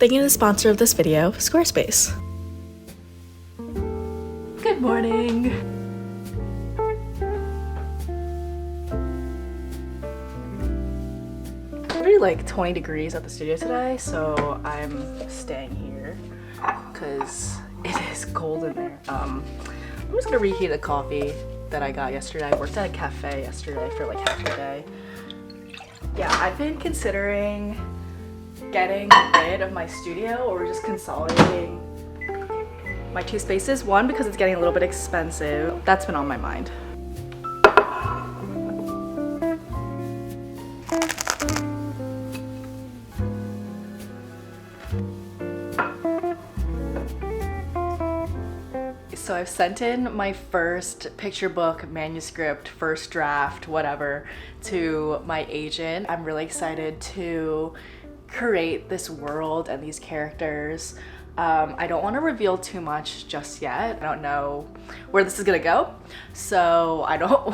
Thank you to the sponsor of this video, Squarespace. Good morning. It's already like 20 degrees at the studio today, so I'm staying here because it is cold in there. I'm just gonna reheat the coffee that I got yesterday. I worked at a cafe yesterday for like half the day. Yeah, I've been considering getting rid of my studio or just consolidating my two spaces. One, because it's getting a little bit expensive. That's been on my mind. So I've sent in my first picture book manuscript, first draft, whatever, to my agent. I'm really excited to create this world and these characters. I don't want to reveal too much just yet. I don't know where this is gonna go, so I don't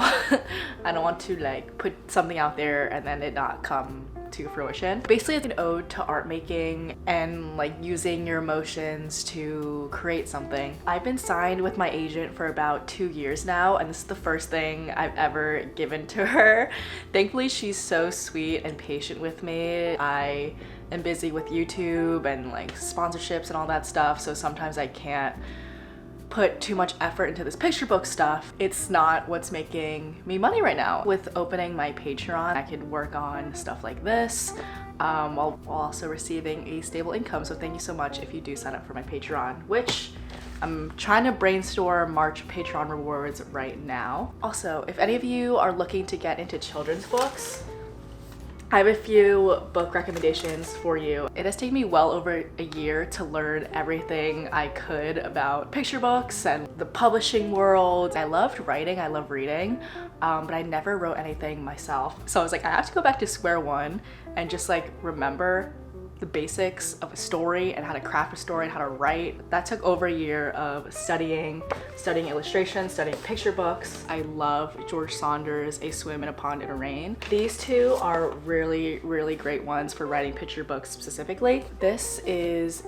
want to like put something out there and then it not come to fruition. Basically, it's an ode to art making and like using your emotions to create something. I've been signed with my agent for about 2 years now, and this is the first thing I've ever given to her. Thankfully, she's so sweet and patient with me. I am busy with YouTube and like sponsorships and all that stuff, so sometimes I can't put too much effort into this picture book stuff. It's not what's making me money right now. With opening my Patreon, I can work on stuff like this while also receiving a stable income. So thank you so much if you do sign up for my Patreon, which I'm trying to brainstorm March Patreon rewards right now. Also, if any of you are looking to get into children's books, I have a few book recommendations for you. It has taken me well over a year to learn everything I could about picture books and the publishing world. I loved writing, I love reading, but I never wrote anything myself. So I was like, I have to go back to square one and just like remember the basics of a story and how to craft a story and how to write. That took over a year of studying illustration, studying picture books. I love George Saunders' A Swim in a Pond in a Rain. These two are really, really great ones for writing picture books specifically. This is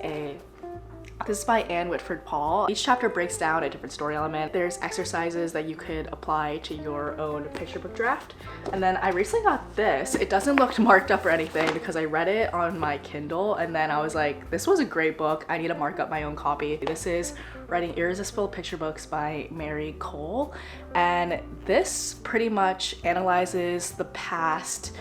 by Anne Whitford Paul. Each chapter breaks down a different story element. There's exercises that you could apply to your own picture book draft. And then I recently got this. It doesn't look marked up or anything because I read it on my Kindle and then I was like, this was a great book. I need to mark up my own copy. This is Writing Irresistible Picture Books by Mary Cole. And this pretty much analyzes the past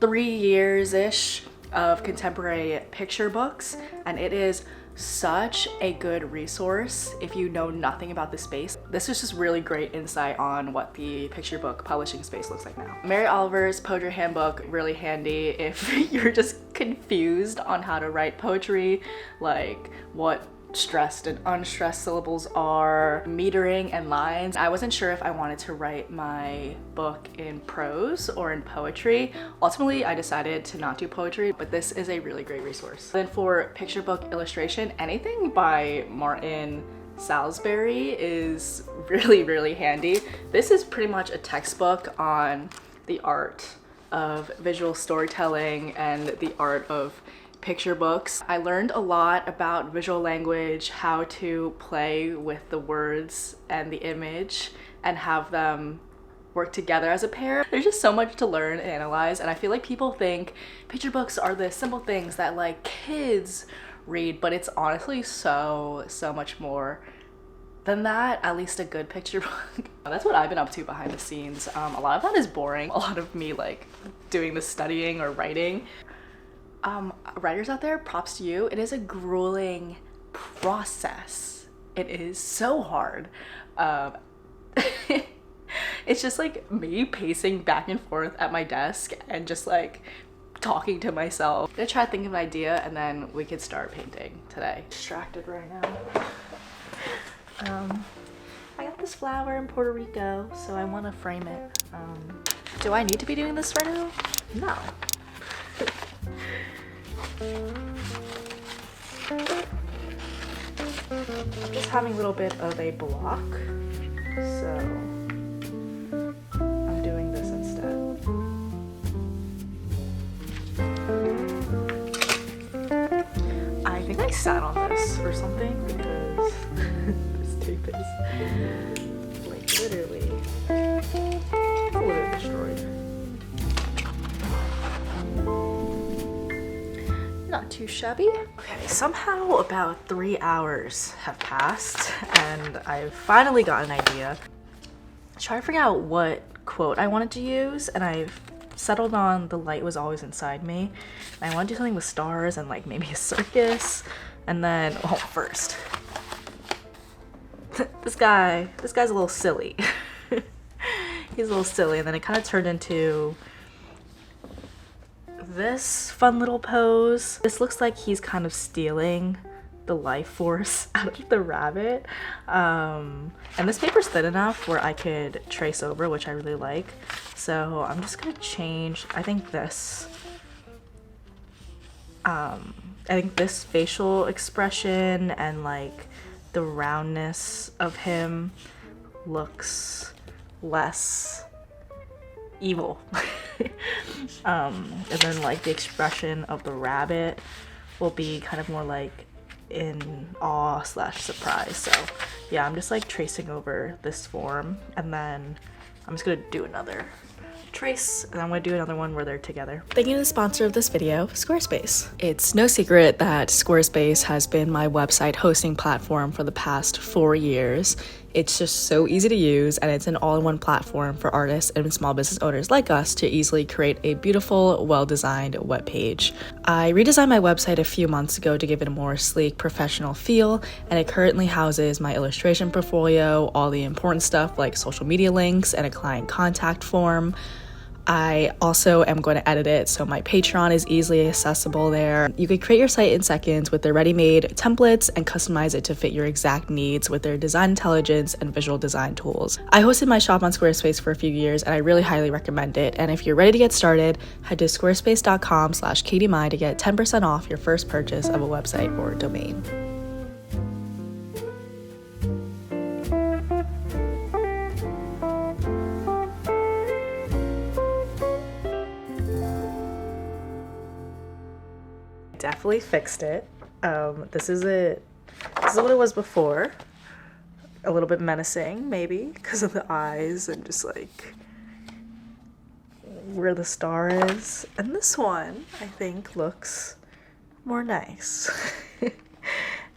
3 years-ish of contemporary picture books, and it is such a good resource if you know nothing about the space. This is just really great insight on what the picture book publishing space looks like now. Mary Oliver's Poetry Handbook, really handy if you're just confused on how to write poetry, like what stressed and unstressed syllables are, metering and lines. I wasn't sure if I wanted to write my book in prose or in poetry. Ultimately, I decided to not do poetry, but this is a really great resource. Then for picture book illustration, anything by Martin Salisbury is really, really handy. This is pretty much a textbook on the art of visual storytelling and the art of picture books. I learned a lot about visual language, how to play with the words and the image and have them work together as a pair. There's just so much to learn and analyze, and I feel like people think picture books are the simple things that like kids read, but it's honestly so much more than that. At least a good picture book. That's what I've been up to behind the scenes. A lot of that is boring. A lot of me like doing the studying or writing. Writers out there, props to you. It is a grueling process. It is so hard. It's just like me pacing back and forth at my desk and just like talking to myself. I'm gonna try to think of an idea and then we could start painting today. Distracted right now. I got this flower in Puerto Rico, so I want to frame it. Do I need to be doing this right now? No. I'm just having a little bit of a block, so I'm doing this instead. sat on this or something because this tape is like literally a little destroyed. Not too shabby. Okay, somehow about 3 hours have passed and I've finally got an idea. Try to figure out what quote I wanted to use, and I've settled on the light was always inside me. And I want to do something with stars and like maybe a circus. And then, well, first, this guy's a little silly. He's a little silly, and then it kind of turned into this fun little pose. This looks like he's kind of stealing the life force out of the rabbit. And this paper's thin enough where I could trace over, which I really like. So I'm just gonna change, I think this facial expression and like the roundness of him looks less evil. And then like the expression of the rabbit will be kind of more like in awe / surprise. So yeah, I'm just like tracing over this form, and then I'm just gonna do another trace, and I'm gonna do another one where they're together. Thank you to the sponsor of this video, Squarespace. It's no secret that Squarespace has been my website hosting platform for the past 4 years. It's just so easy to use, and it's an all-in-one platform for artists and small business owners like us to easily create a beautiful, well-designed web page. I redesigned my website a few months ago to give it a more sleek, professional feel, and it currently houses my illustration portfolio, all the important stuff like social media links, and a client contact form. I also am going to edit it, so my Patreon is easily accessible there. You can create your site in seconds with their ready-made templates and customize it to fit your exact needs with their design intelligence and visual design tools. I hosted my shop on Squarespace for a few years, and I really highly recommend it. And if you're ready to get started, head to squarespace.com/KatieMai to get 10% off your first purchase of a website or domain. Definitely fixed it. This is what it was before. A little bit menacing, maybe, because of the eyes and just like where the star is. And this one, I think, looks more nice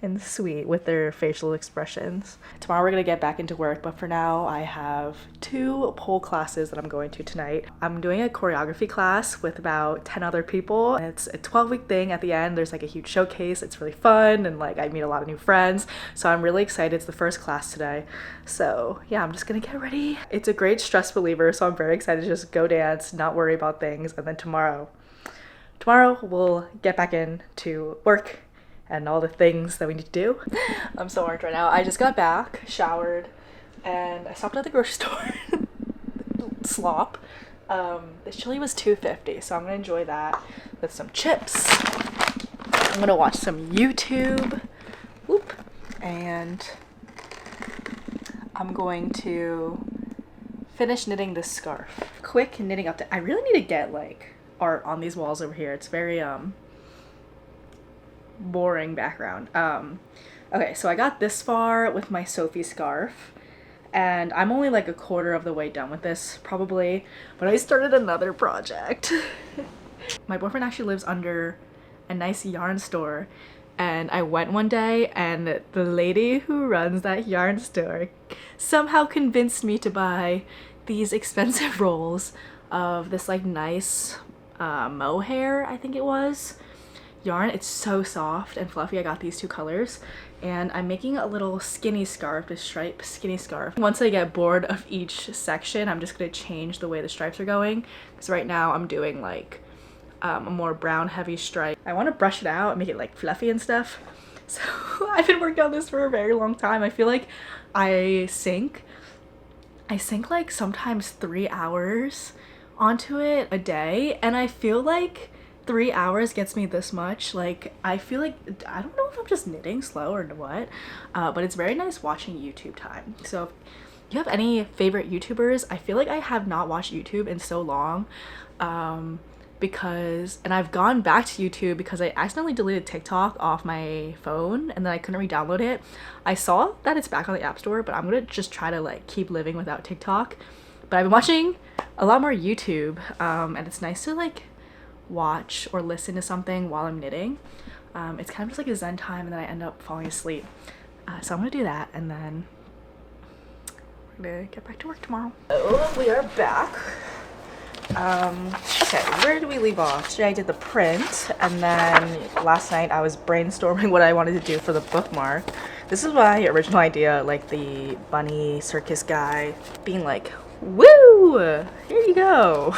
and sweet with their facial expressions. Tomorrow we're gonna get back into work, but for now I have 2 pole classes that I'm going to tonight. I'm doing a choreography class with about 10 other people. It's a 12-week thing. At the end there's like a huge showcase. It's really fun, and like I meet a lot of new friends, so I'm really excited. It's the first class today, so yeah, I'm just gonna get ready. It's a great stress reliever, so I'm very excited to just go dance, not worry about things, and then tomorrow we'll get back into work and all the things that we need to do. I'm so orange right now. I just got back, showered, and I stopped at the grocery store. Slop. This chili was $2.50, so I'm gonna enjoy that with some chips. I'm gonna watch some YouTube. Whoop. And I'm going to finish knitting this scarf. Quick knitting update. I really need to get like art on these walls over here. It's very boring background. Okay, so I got this far with my Sophie scarf, and I'm only like a quarter of the way done with this probably, but I started another project. My boyfriend actually lives under a nice yarn store, and I went one day and the lady who runs that yarn store somehow convinced me to buy these expensive rolls of this like nice mohair, I think it was, yarn. It's so soft and fluffy. I got these 2 colors, and I'm making a little skinny scarf, this stripe skinny scarf. Once I get bored of each section, I'm just gonna change the way the stripes are going, because right now I'm doing like a more brown heavy stripe. I want to brush it out and make it like fluffy and stuff. So I've been working on this for a very long time. I feel like I sink like sometimes 3 hours onto it a day, and I feel like 3 hours gets me this much. Like, I feel like, I don't know if I'm just knitting slow or what, but it's very nice watching YouTube time. So if you have any favorite YouTubers, I feel like I have not watched YouTube in so long. and I've gone back to YouTube because I accidentally deleted TikTok off my phone and then I couldn't re-download it. I saw that it's back on the App Store, but I'm gonna just try to like keep living without TikTok. But I've been watching a lot more YouTube, and it's nice to like watch or listen to something while I'm knitting. It's kind of just like a zen time, and then I end up falling asleep. So I'm gonna do that, and then we're gonna get back to work tomorrow. Oh, we are back. Okay, where did we leave off? Today I did the print, and then last night I was brainstorming what I wanted to do for the bookmark. This is my original idea, like the bunny circus guy being like, woo, here you go,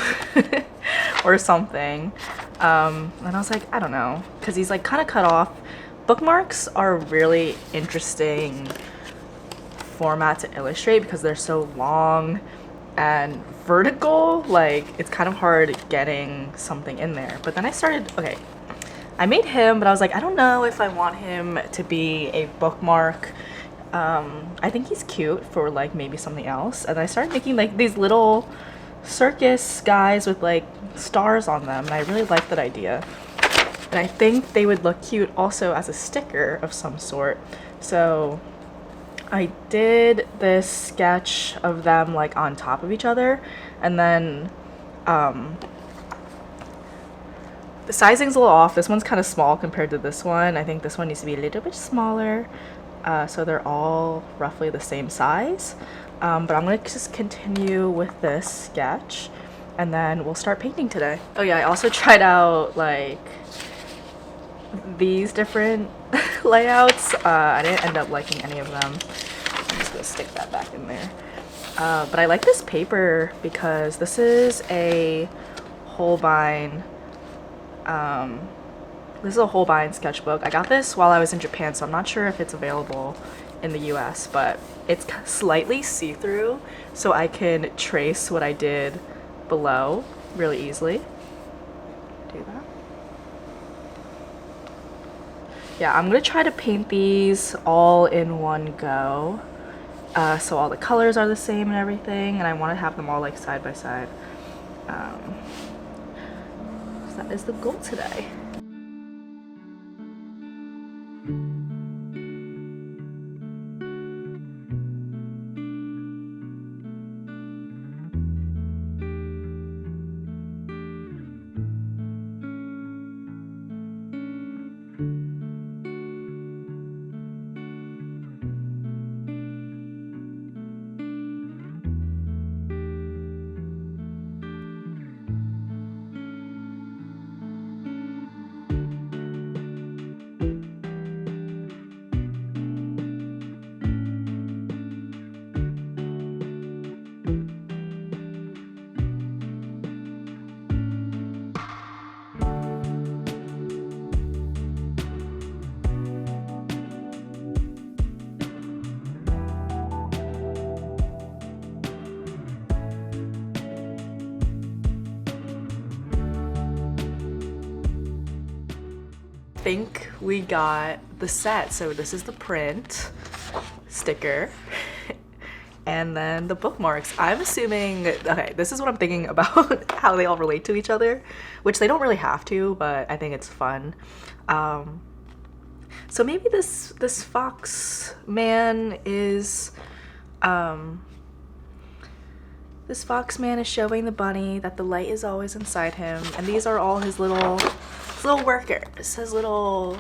or something. And I was like, I don't know, because he's like kind of cut off. Bookmarks are a really interesting format to illustrate because they're so long and vertical. Like, it's kind of hard getting something in there. But then I started, okay, I made him, but I was like, I don't know if I want him to be a bookmark. I think he's cute for like maybe something else. And I started making like these little circus guys with like stars on them, and I really like that idea. And I think they would look cute also as a sticker of some sort. So I did this sketch of them like on top of each other, and then the sizing's a little off. This one's kind of small compared to this one. I think this one needs to be a little bit smaller. So they're all roughly the same size. But I'm gonna just continue with this sketch, and then we'll start painting today. Oh yeah, I also tried out like these different layouts. I didn't end up liking any of them. I'm just gonna stick that back in there. But I like this paper because this is a Holbein sketchbook. I got this while I was in Japan, so I'm not sure if it's available in the US, but it's slightly see-through, so I can trace what I did below really easily. Do that. Yeah, I'm gonna try to paint these all in one go, so all the colors are the same and everything, and I want to have them all like side by side. So that is the goal today. Think we got the set. So this is the print sticker and then the bookmarks. I'm assuming, okay, this is what I'm thinking about how they all relate to each other, which they don't really have to, but I think it's fun. So maybe this fox man is showing the bunny that the light is always inside him, and these are all his little workers, his little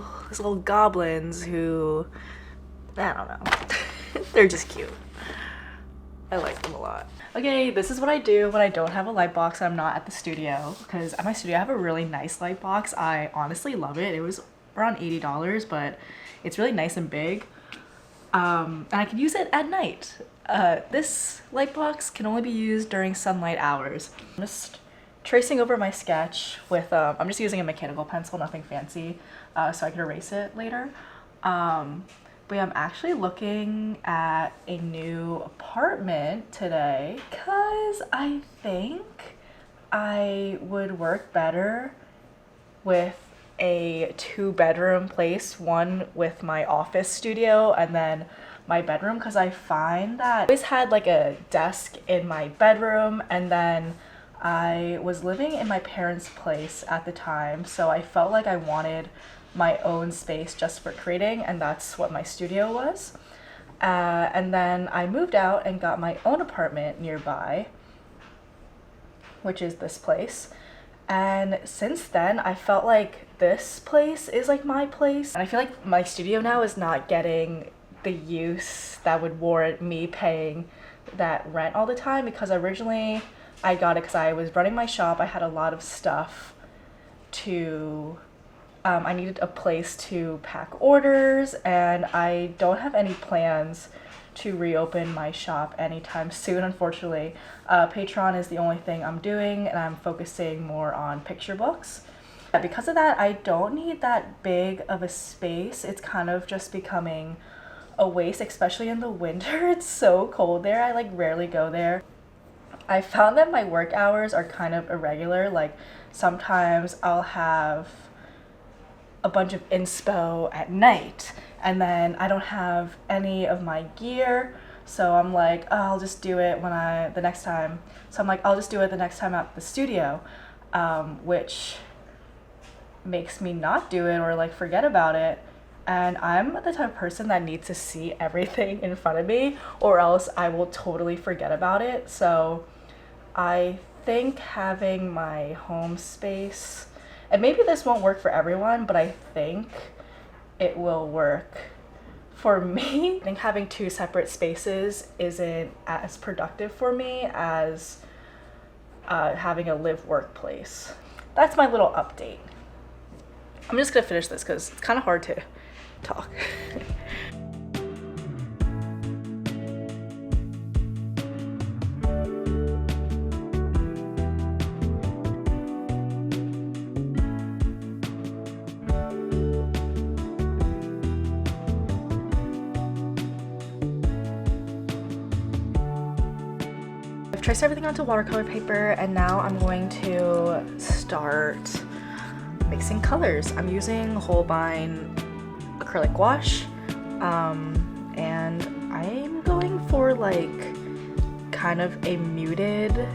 goblins who, I don't know, they're just cute. I like them a lot. Okay, this is what I do when I don't have a light box and I'm not at the studio, because at my studio I have a really nice light box. I honestly love it. It was around $80, but it's really nice and big, and I can use it at night. This light box can only be used during sunlight hours. I'm just tracing over my sketch with, I'm just using a mechanical pencil, nothing fancy, so I can erase it later. But yeah, I'm actually looking at a new apartment today because I think I would work better with a 2-bedroom place, one with my office studio and then my bedroom, because I find that I always had like a desk in my bedroom, and then I was living in my parents' place at the time, so I felt like I wanted my own space just for creating, and that's what my studio was. And then I moved out and got my own apartment nearby, which is this place. And since then, I felt like this place is like my place. And I feel like my studio now is not getting the use that would warrant me paying that rent all the time, because originally I got it because I was running my shop. I had a lot of stuff to I needed a place to pack orders, and I don't have any plans to reopen my shop anytime soon, unfortunately. Patreon is the only thing I'm doing, and I'm focusing more on picture books. Because of that, I don't need that big of a space. It's kind of just becoming a waste, especially in the winter. It's so cold there. I like rarely go there. I found that my work hours are kind of irregular. Like sometimes I'll have a bunch of inspo at night, and then I don't have any of my gear, so I'm like, oh, I'll just do it the next time. So I'm like, I'll just do it the next time at the studio, which makes me not do it or like forget about it. And I'm the type of person that needs to see everything in front of me, or else I will totally forget about it. So I think having my home space, and maybe this won't work for everyone, but I think it will work for me. I think having two separate spaces isn't as productive for me as having a live workplace. That's my little update. I'm just gonna finish this because it's kind of hard to talk. I've traced everything onto watercolor paper, and now I'm going to start mixing colors. I'm using Holbein acrylic gouache, and I'm going for like kind of a muted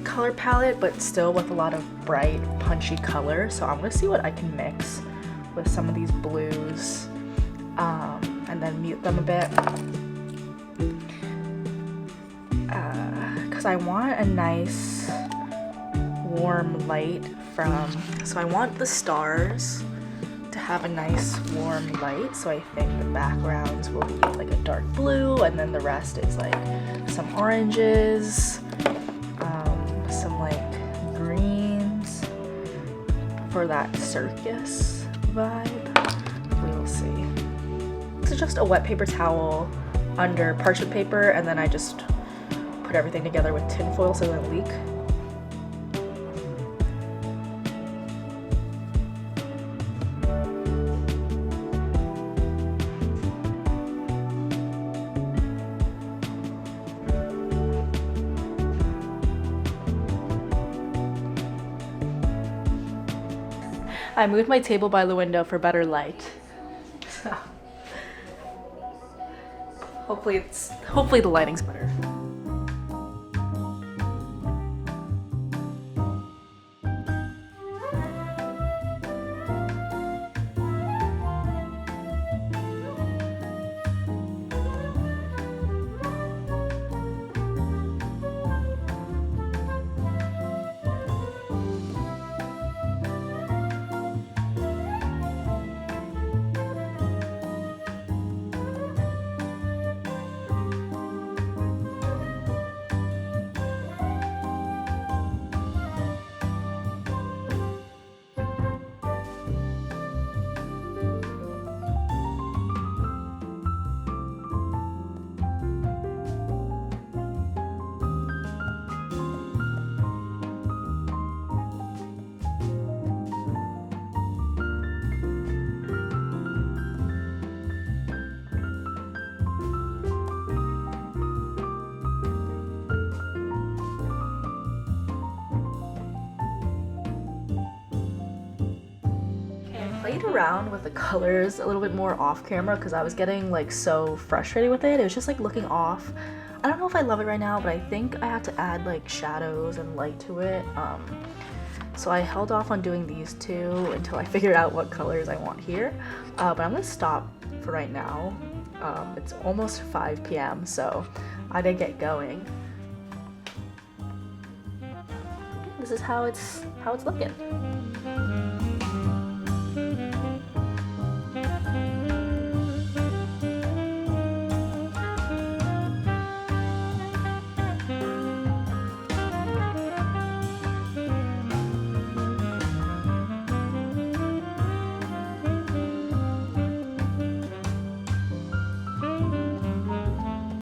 color palette, but still with a lot of bright, punchy color. So I'm gonna see what I can mix with some of these blues, and then mute them a bit. Because I want a nice warm light so I want the stars to have a nice warm light, so I think the backgrounds will be like a dark blue, and then the rest is like some oranges, some like greens for that circus vibe. We'll see. This is just a wet paper towel under parchment paper, and then I just put everything together with tin foil so it doesn't leak. I moved my table by the window for better light. So hopefully the lighting's better. around with the colors a little bit more off camera because I was getting like so frustrated with it. It was just like looking off. I don't know if I love it right now, but I think I had to add like shadows and light to it. So I held off on doing these two until I figured out what colors I want here. But I'm gonna stop for right now. It's almost 5 p.m. so I did get going. This is how it's looking.